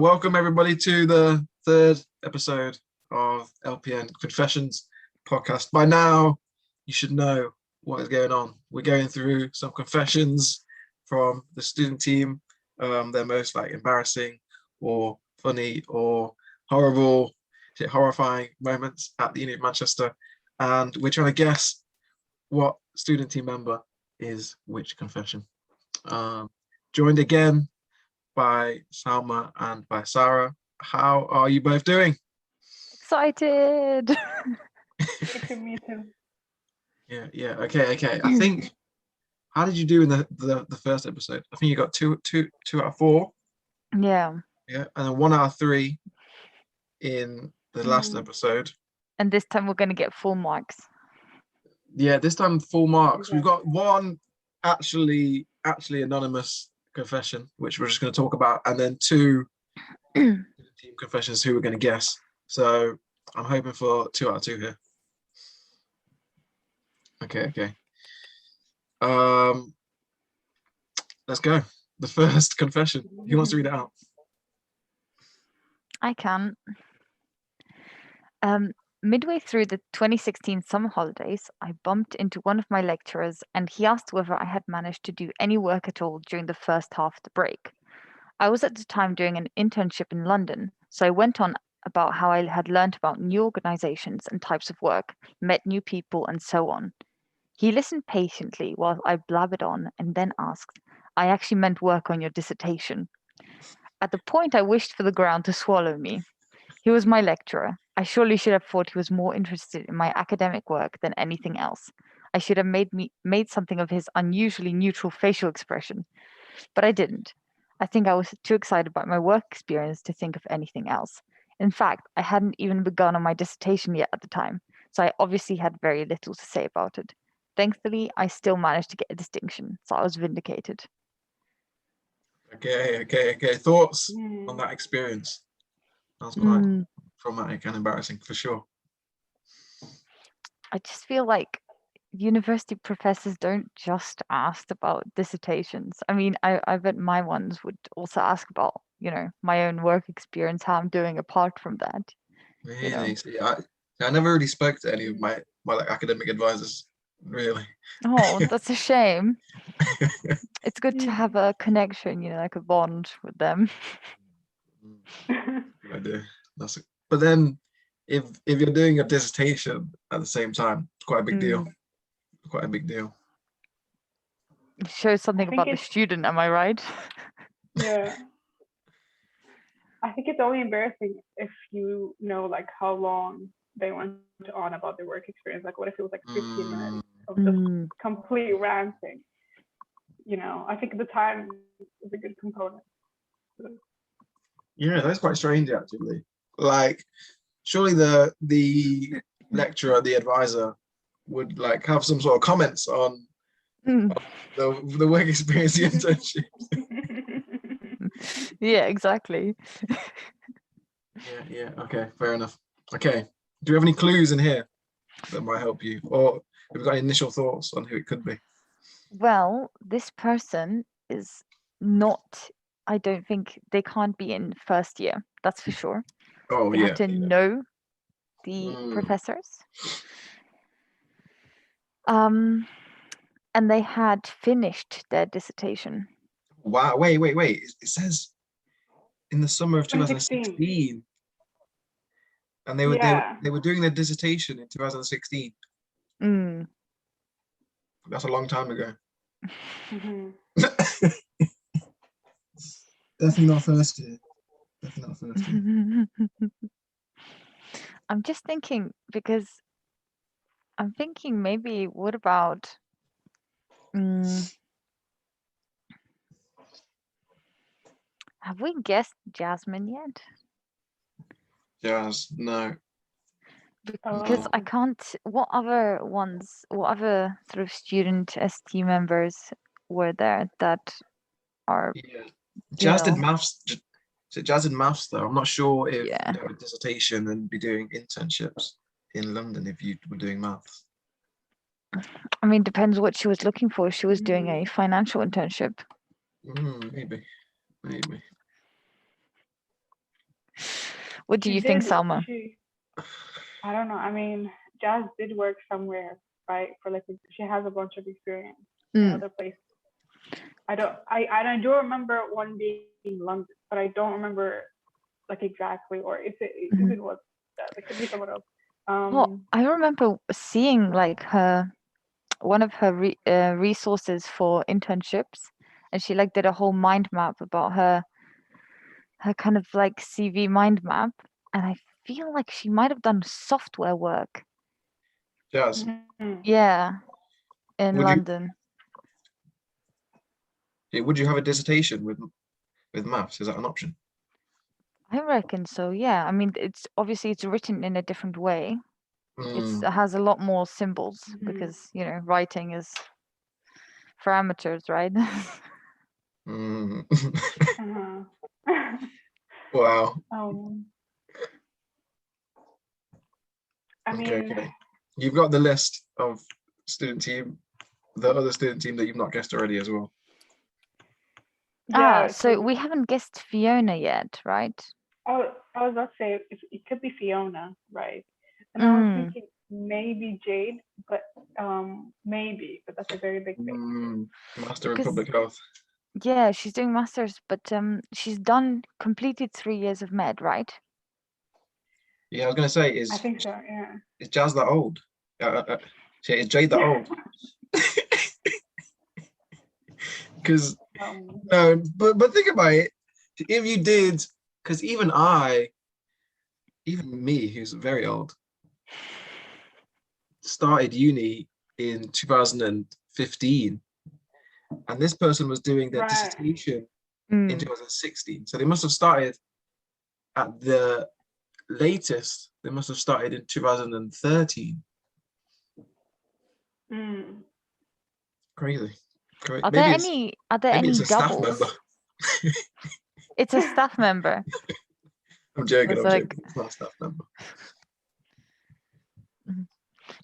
Welcome everybody to the third episode of LPN Confessions podcast. By now, you should know what is going on. We're going through some confessions from the student team, their most embarrassing or funny or horrible, horrifying moments at the Uni of Manchester, and we're trying to guess what student team member is which confession. Joined again by Salma and by Sara. How are you both doing? Excited. Me too. Yeah. Okay. I think. How did you do in the first episode? I think you got two out of 4. Yeah. Yeah, and then 1 out of 3 in the last episode. And this time we're going to get full marks. Yeah, this time full marks. Okay. We've got one actually anonymous confession, which we're just going to talk about, and then 2 team confessions who we're going to guess. So I'm hoping for 2 out of 2 here. Okay. Let's go. The first confession. Who wants to read it out? I can. Midway through the 2016 summer holidays, I bumped into one of my lecturers and he asked whether I had managed to do any work at all during the first half of the break. I was at the time doing an internship in London, so I went on about how I had learned about new organizations and types of work, met new people, and so on. He listened patiently while I blabbered on and then asked, I actually meant work on your dissertation. At the point, I wished for the ground to swallow me. He was my lecturer. I surely should have thought he was more interested in my academic work than anything else. I should have made something of his unusually neutral facial expression. But I didn't. I think I was too excited by my work experience to think of anything else. In fact, I hadn't even begun on my dissertation yet at the time, so I obviously had very little to say about it. Thankfully, I still managed to get a distinction, so I was vindicated. Okay. Thoughts on that experience? That's quite traumatic and embarrassing for sure. I just feel like university professors don't just ask about dissertations. I mean, I bet my ones would also ask about, my own work experience, how I'm doing apart from that. Really? See, I never really spoke to any of my academic advisors, really. Oh, that's a shame. It's good to have a connection, like a bond with them. Good idea. But then if you're doing a dissertation at the same time, it's quite a big deal. Quite a big deal. It shows something about the student, am I right? Yeah. I think it's only embarrassing if you know how long they went on about their work experience. What if it was 15 minutes of just complete ranting? I think the time is a good component. Yeah, that's quite strange actually. Surely the lecturer, the advisor would have some sort of comments on the work experience, the internship. Yeah, exactly. Yeah. Okay, fair enough. Okay, do you have any clues in here that might help you, or have you got any initial thoughts on who it could be? Well, this person is not. I don't think they can't be in first year. That's for sure. Oh, they have to know the professors. And they had finished their dissertation. Wow! Wait! It says in the summer of 2016, and they were doing their dissertation in 2016. That's a long time ago. Definitely not first year. I'm just thinking because I'm thinking maybe what about have we guessed Jasmine yet? Jazz, no. Because I can't. What other sort of student ST members were there that are? Yeah. Jazz did maths. So Jazz did maths though. I'm not sure if you'd have a dissertation and be doing internships in London if you were doing maths. I mean, depends what she was looking for. She was doing a financial internship. Maybe. What do She you think, did. Salma? I don't know. I mean, Jazz did work somewhere, right? For like, she has a bunch of experience in Mm. other places. I do remember one being in London, but I don't remember like exactly, or if it even was that. It could be someone else. Well, I remember seeing like one of her resources for internships, and she like did a whole mind map about her kind of like CV mind map, and I feel like she might have done software work. Jazz, Yeah, in would London. would you have a dissertation with maths? Is that an option? I reckon so. Yeah, I mean, it's obviously it's written in a different way. Mm, It has a lot more symbols because writing is for amateurs, right? mm. Uh-huh. Wow. I Okay, mean, okay. You've got the list of student team, the other student team that you've not guessed already as well. yeah. So we haven't guessed Fiona yet, right? I was about to say it could be Fiona, right? And I was thinking maybe Jade, but maybe, but that's a very big thing. Master in public health. Yeah, she's doing masters, but she's completed 3 years of med, right? Yeah, I was gonna say, I think so. Yeah. is Jazz that old? Is Jade that old? Because no, but think about it. If you did, because even me, who's very old, started uni in 2015, and this person was doing their dissertation in 2016. So they must have started at the latest. They must have started in 2013. Crazy. Are there any it's a doubles? staff member. It's a staff member. I'm joking. It's not a staff member.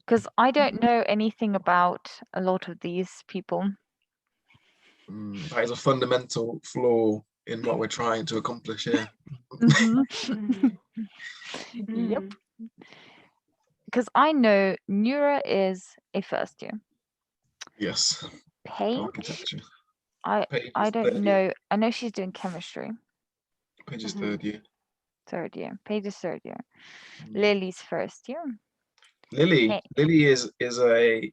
Because I don't know anything about a lot of these people. That is a fundamental flaw in what we're trying to accomplish here. Yep. Because I know Nura is a first year. Yes. Paige? Architecture. I don't know. I know she's doing chemistry. Paige is third year. Third year. Paige is third year. Lily's first year. Lily is a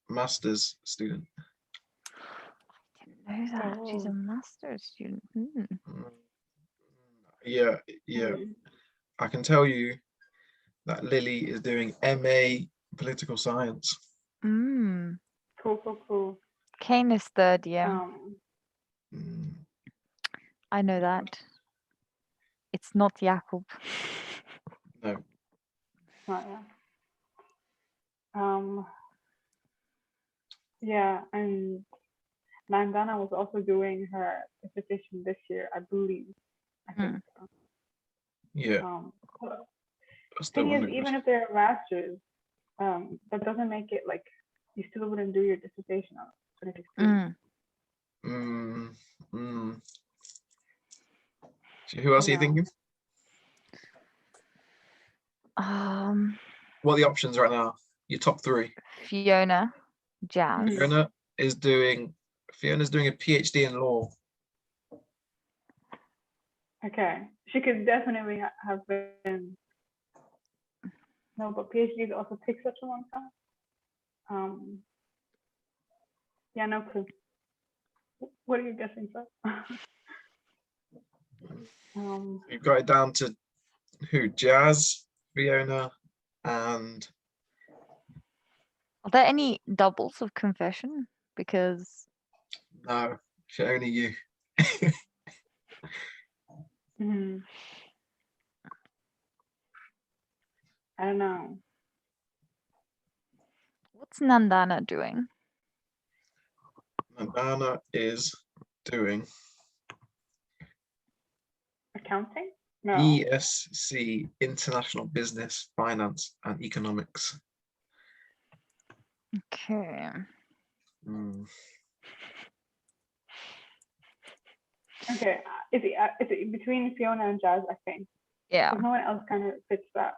master's student. I didn't know that. She's a master's student. Yeah. I can tell you that Lily is doing MA political science. Cool. Kane is third year. I know that. It's not Jakob. No. Not yeah, and Mandana was also doing her dissertation this year, I believe. I think so. Yeah. Thing is, even if they're masters, that doesn't make it like you still wouldn't do your dissertation on 2016. So who else are you thinking? What are the options right now? Your top three. Fiona, Jazz. Fiona's doing a PhD in law. Okay, she could definitely have been. No, but PhDs also take such a long time. Yeah, no, because what are you guessing for? You've got it down to who? Jazz, Fiona, and are there any doubles of confession? Because no, only you. I don't know. What's Nandana doing? Nandana is doing accounting? No. ESC, International Business, Finance, and Economics. Okay. Okay, is it between Fiona and Jazz? I think. Yeah. because no one else kind of fits that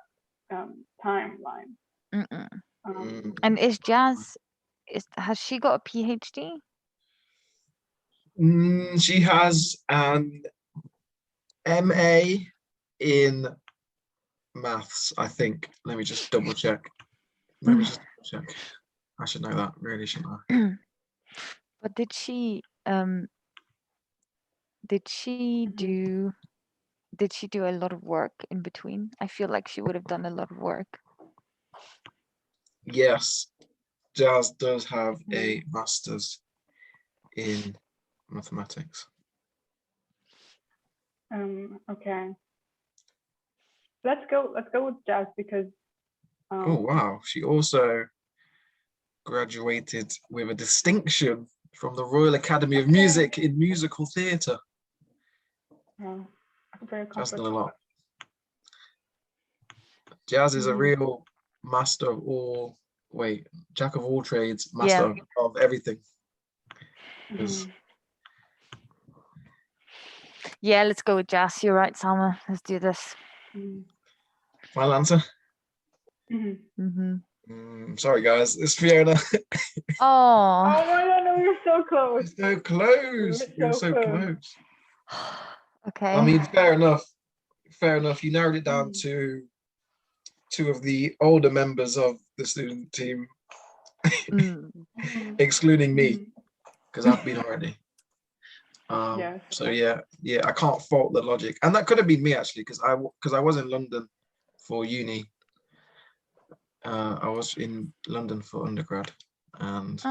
timeline. Mm-mm. Um, And has she got a PhD? She has an MA in maths, I think. Let me just double check. I should know that, really, shouldn't I? But did she do a lot of work in between? I feel like she would have done a lot of work. Yes, Jazz does have a master's in mathematics. Okay. Let's go with Jazz because Oh wow, she also graduated with a distinction from the Royal Academy of Music in musical theatre. Very Jazz done a accomplished. lot. Jazz is a real master of all, jack of all trades, master of everything. Yeah, let's go with Jazz. You're right, Salma. Let's do this. Final answer? Sorry, guys. It's Fiona. Oh. Oh my god, no, you're so close. So close. You're so close. Okay. I mean, fair enough. Fair enough. You narrowed it down to two of the older members of the student team, excluding me, because I've been already. So yeah, I can't fault the logic, and that could have been me actually, because I was in London for uni. I was in London for undergrad, and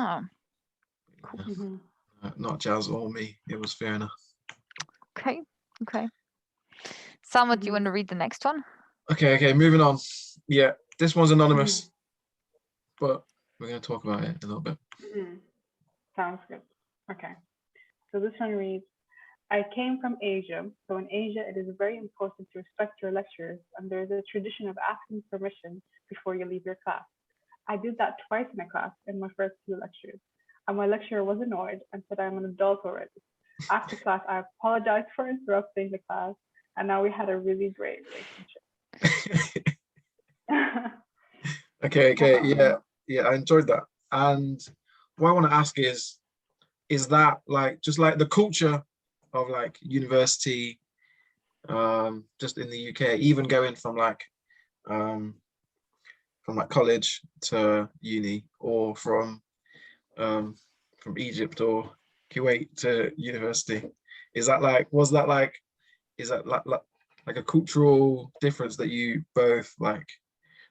not Jazz or me. It was Fiona. Okay. Salma, do you want to read the next one? Okay, moving on. Yeah, this one's anonymous, but we're going to talk about it a little bit. Sounds good. Okay. So this one reads, I came from Asia. So in Asia, it is very important to respect your lecturers, and there's a tradition of asking permission before you leave your class. I did that twice in a class in my first 2 lectures, and my lecturer was annoyed and said I'm an adult already. After class, I apologized for interrupting the class, and now we had a really great relationship. Okay, yeah, I enjoyed that. And what I want to ask is that like just like the culture of like university, just in the UK, even going from like college to uni, or from Egypt or Kuwait to university, is that like a cultural difference that you both like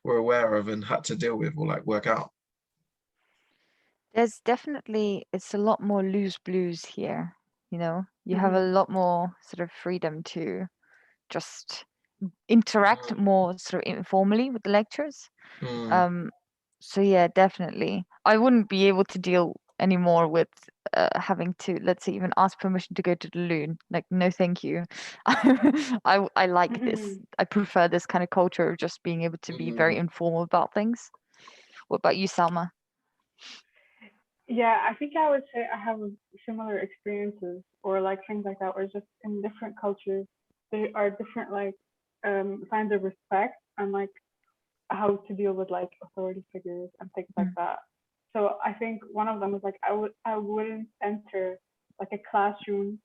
were aware of and had to deal with or like work out? There's definitely, it's a lot more loose blues here. You have a lot more sort of freedom to just interact more sort of informally with the lecturers. So yeah, definitely. I wouldn't be able to deal anymore with having to, let's say, even ask permission to go to the loon. Like, no, thank you. I like this. I prefer this kind of culture of just being able to be very informal about things. What about you, Salma? Yeah, I think I would say I have similar experiences or like things like that, or just in different cultures, there are different like signs of respect and like how to deal with like authority figures and things like that. So I think one of them was like I wouldn't enter like a classroom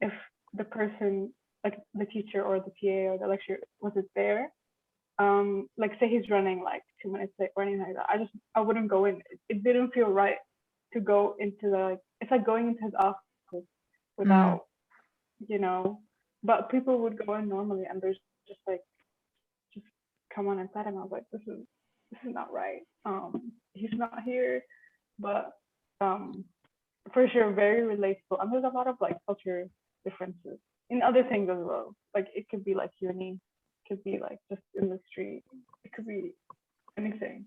if the person, like the teacher or the TA or the lecturer wasn't there. Like say he's running like 2 minutes late or anything like that. I wouldn't go in. It didn't feel right to go into the, like, it's like going into his office without, but people would go in normally and there's just like, just come on inside, and I was like, this is not right. He's not here, but for sure very relatable. And there's a lot of like culture differences in other things as well. Like it could be like uni, it could be like just in the street, it could be anything,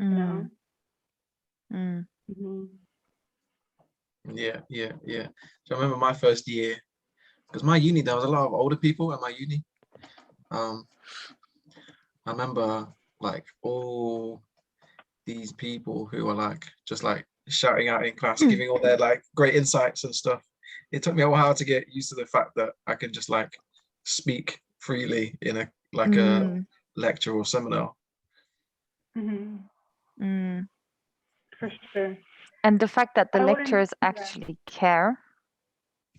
Yeah. So I remember my first year, because my uni, there was a lot of older people at my uni. I remember like all these people who were like just like shouting out in class, giving all their like great insights and stuff. It took me a while to get used to the fact that I can just like speak freely in a Mm, lecture or seminar. Hmm. mm. For sure. And the fact that the I wouldn't. lecturers Yeah. actually care,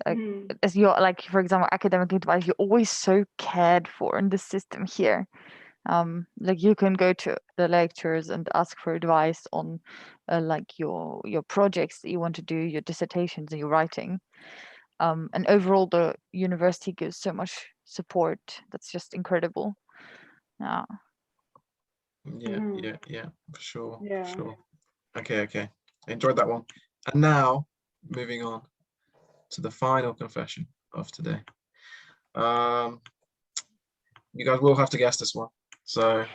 like, Mhm. as you're like, for example, academic advice, you're always so cared for in the system here. Like you can go to the lecturers and ask for advice on like your projects that you want to do, your dissertations and your writing. And overall the university gives so much support. That's just incredible. Yeah. Yeah, Mhm. for sure, for Yeah. sure. Okay. Enjoyed that one. And now, moving on to the final confession of today. You guys will have to guess this one. So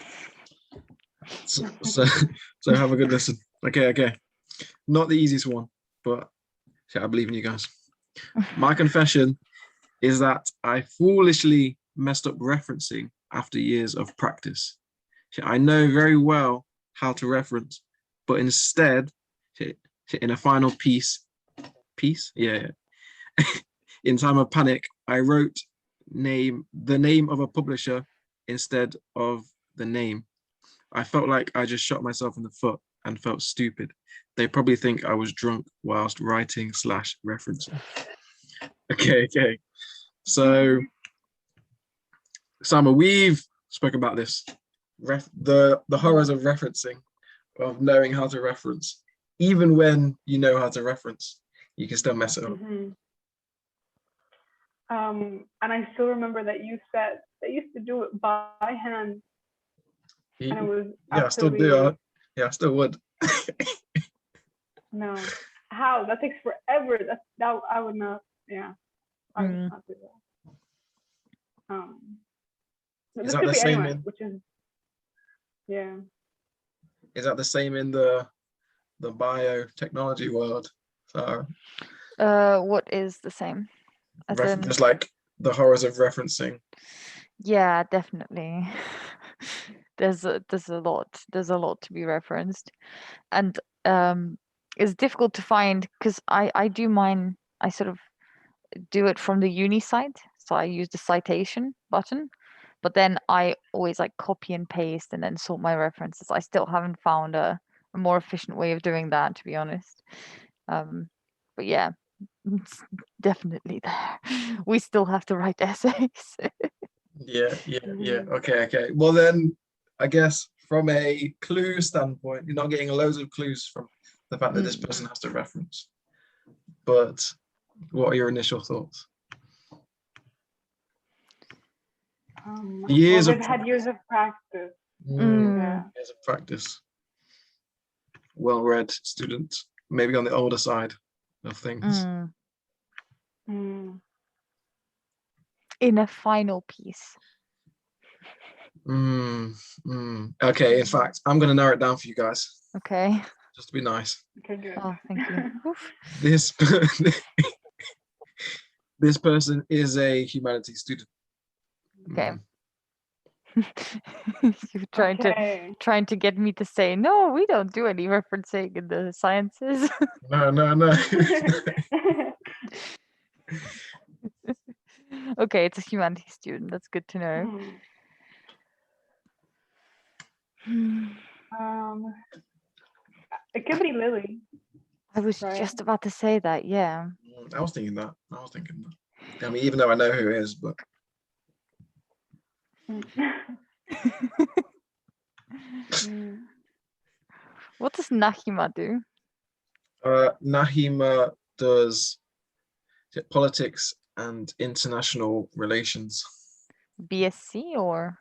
so have a good listen. Okay. Not the easiest one, but I believe in you guys. My confession is that I foolishly messed up referencing after years of practice. I know very well how to reference, but instead, in a final piece, yeah, in time of panic, I wrote the name of a publisher instead of the name. I felt like I just shot myself in the foot and felt stupid. They probably think I was drunk whilst writing / referencing. Okay. So, Sama, we've spoken about this. The horrors of referencing, of knowing how to reference. Even when you know how to reference, you can still mess it up. Mhm. And I still remember that you said they used to do it by hand, and it was Yeah, I still do. absolutely I still would. no. How? That takes forever. That I would not. Yeah, I would Mm. not do that. Is This that could the be same anyone, in? which is yeah. Is that the same in the biotechnology world? So What is the same? As in, just like the horrors of referencing. yeah, definitely. There's a lot to be referenced, and it's difficult to find because I do mine. I sort of do it from the uni side, so I use the citation button, but then I always like copy and paste and then sort my references. I still haven't found a more efficient way of doing that, to be honest. But yeah, it's definitely there. We still have to write essays. Yeah. Mhm. Okay. Well then, I guess from a clue standpoint, you're not getting loads of clues from the fact that this person has to reference. But what are your initial thoughts? Well, Years they've of had years of practice. Mm, Yeah. years of practice. Well-read student, maybe on the older side of things. mm. Mm. In a final piece. Okay, in fact, I'm going to narrow it down for you guys, Okay. just to be nice. Okay, good. Oh, thank you. Oof. This this person is a humanities student. Okay. Mm. You're Okay. trying to get me to say no, we don't do any referencing in the sciences. No. Okay, it's a humanities student. That's good to know. Mhm. Hmm. It could be Lily, I was right? just about to say that, yeah. I was thinking that. I mean, even though I know who it is, but Mm. Mm. What does Nahima do? Nahima does politics and international relations. BSc or?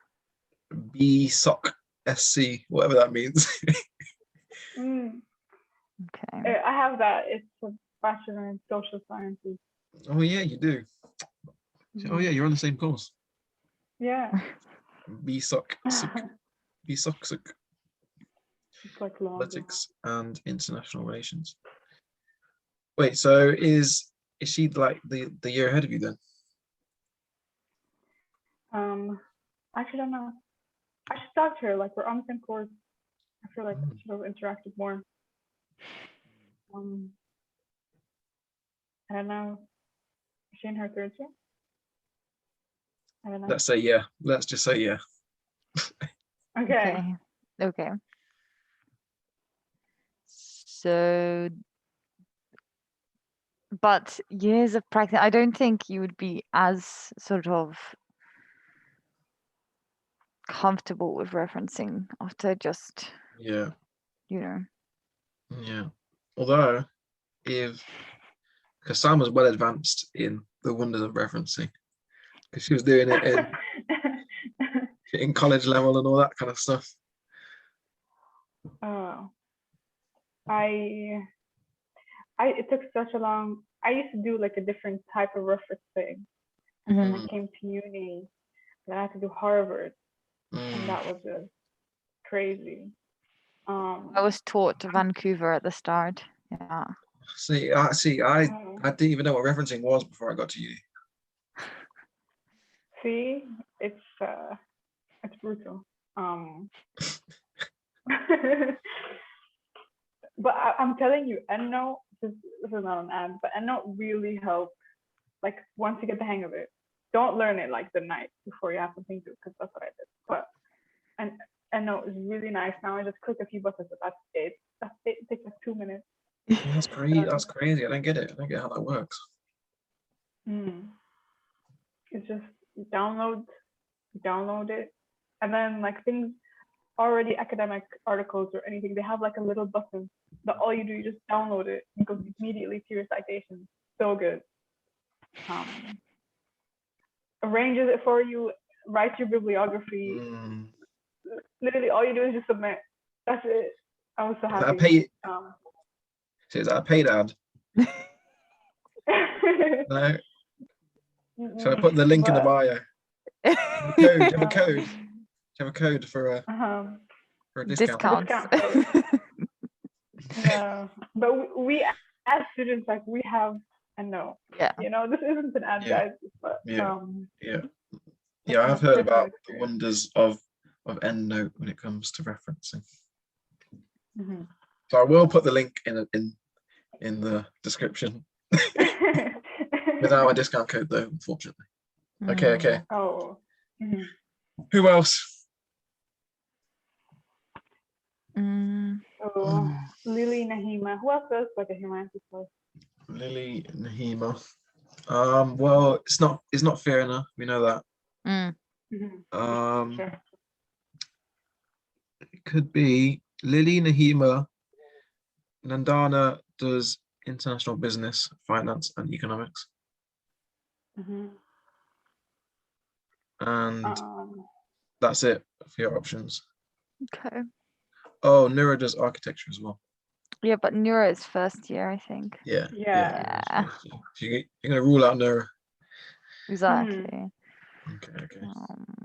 BSOC SC, whatever that means. Mm. Okay. I have that. It's a bachelor in social sciences. Oh yeah, you do. Oh yeah, Mhm. you're on the same course. Yeah. BSOC, BSOC, It's like longer. politics and international relations. Wait, so is she like the year ahead of you then? I actually don't know. I should talk to her. Like we're on the same course. I feel like I should have interacted more. Um, I don't know. Is she in her third year? I don't know. Let's say yeah. Let's just say yeah. Okay. Okay. So, but years of practice, I don't think you would be as sort of comfortable with referencing after just, Yeah. you Yeah. Although, because Sam was well advanced in the wonders of referencing, because she was doing it in college level and all that kind of stuff. Oh, it took such a long. I used to do like a different type of referencing, and then I Mm. came to uni, and I had to do Harvard, and that was just crazy. I was taught Vancouver at the start. Yeah. See, I didn't even know what referencing was before I got to uni. See, it's brutal. But I'm telling you, EndNote, this is not an ad, but EndNote really helps. Like once you get the hang of it, don't learn it like the night before you have something to, because that's what I did. But EndNote is really nice. Now I just click a few buttons, but that's it. That's it. It takes like 2 minutes. Yeah, that's crazy. That's crazy. I don't get it. I don't get how that works. It's just download it, and then like things already academic articles or anything, they have like a little button that all you do, you just download it, it goes immediately to your citation. So good. Arranges it for you, writes your bibliography. Literally all you do is just submit. That's it. I was so happy. Is that a paid ad? No. Shall I put the link in the bio? Do you have a code? Do you have a code for a discount? No, but we as students, like we have EndNote. Yeah. You know, this isn't an ad, guys. But yeah. I've heard about the wonders of EndNote when it comes to referencing. So I will put the link in the description without a discount code though, unfortunately. Okay. Oh. Who else? So Lily, Nahima. Who else does like a humanity course? Lily, Nahima. Well, it's not fair enough. We know that. Sure. It could be Lily, Nahima. Nandana does international business, finance, and economics. And that's it for your options. Okay. Oh, Nura does architecture as well. Yeah, but Nura is first year, I think. Yeah. You're gonna rule out Nura. Exactly. Okay.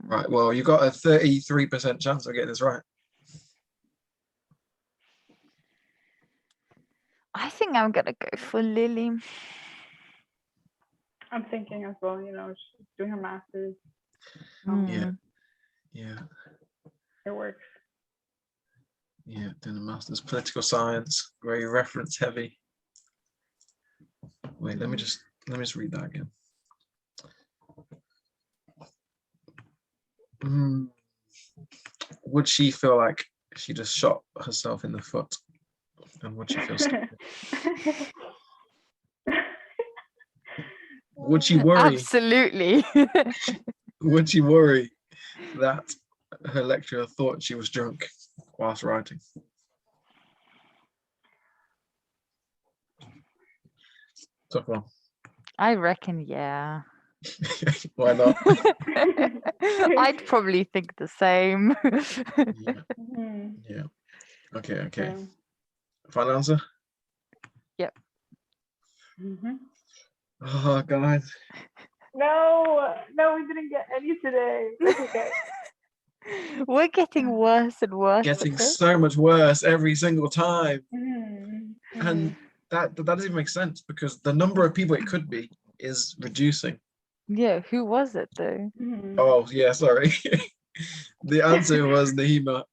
Right. Well, you got a 33% chance of getting this right. I think I'm gonna go for Lily. I'm thinking as well. You know, she's doing her master's. Yeah. It works. Yeah, doing a master's political science, very reference heavy. Wait, let me just read that again. Would she feel like she just shot herself in the foot? And would she feel stupid? Would she worry? Absolutely. Would she worry that her lecturer thought she was drunk whilst writing? Tough one. I reckon, yeah. Why not? I'd probably think the same. Yeah. Okay. Final answer? Yep. Oh, God. No, we didn't get any today. That's okay. We're getting worse and worse. Getting so much worse every single time. And that doesn't even make sense because the number of people it could be is reducing. Yeah, who was it though? Oh, yeah, sorry. The answer was Nahima.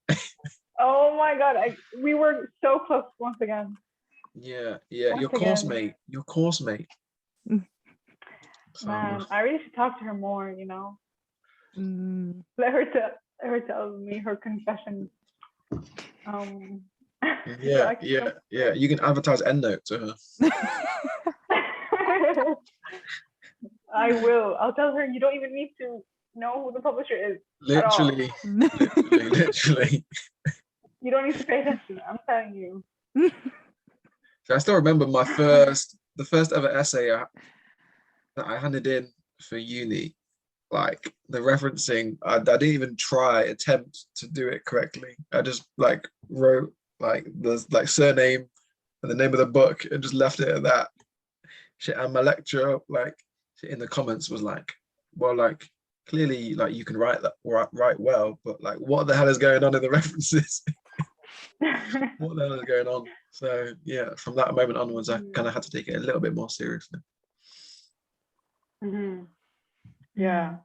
Oh my God, we were so close once again. Yeah, your course mate. Man, I really should talk to her more, you know. Let her tell me her confession. Yeah. You can advertise EndNote to her. I will. I'll tell her you don't even need to know who the publisher is. Literally. You don't need to pay attention. I'm telling you. So I still remember the first ever essay that I handed in for uni. Like the referencing, I didn't even attempt to do it correctly. I just like wrote like the surname and the name of the book and just left it at that. Shit, and my lecturer like in the comments was like, well, like clearly like you can write well, but like what the hell is going on in the references? What the hell is going on? So yeah, from that moment onwards, I kind of had to take it a little bit more seriously. Mm-hmm. Yeah,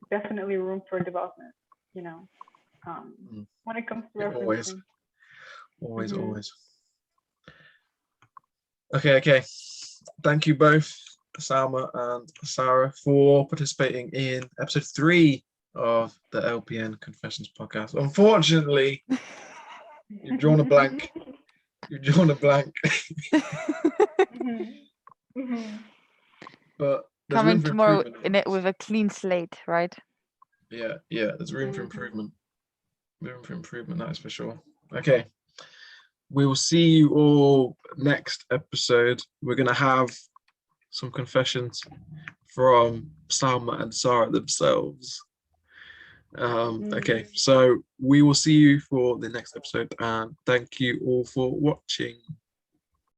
definitely room for development. You know, when it comes to referencing. Always. Okay. Thank you both, Salma and Sara, for participating in episode 3 of the LPN Confessions podcast. Unfortunately, you've drawn a blank. But coming tomorrow in it with a clean slate, right? Yeah. There's room for improvement. That is for sure. Okay. We will see you all next episode. We're going to have some confessions from Salma and Sara themselves. Okay, so we will see you for the next episode, and thank you all for watching.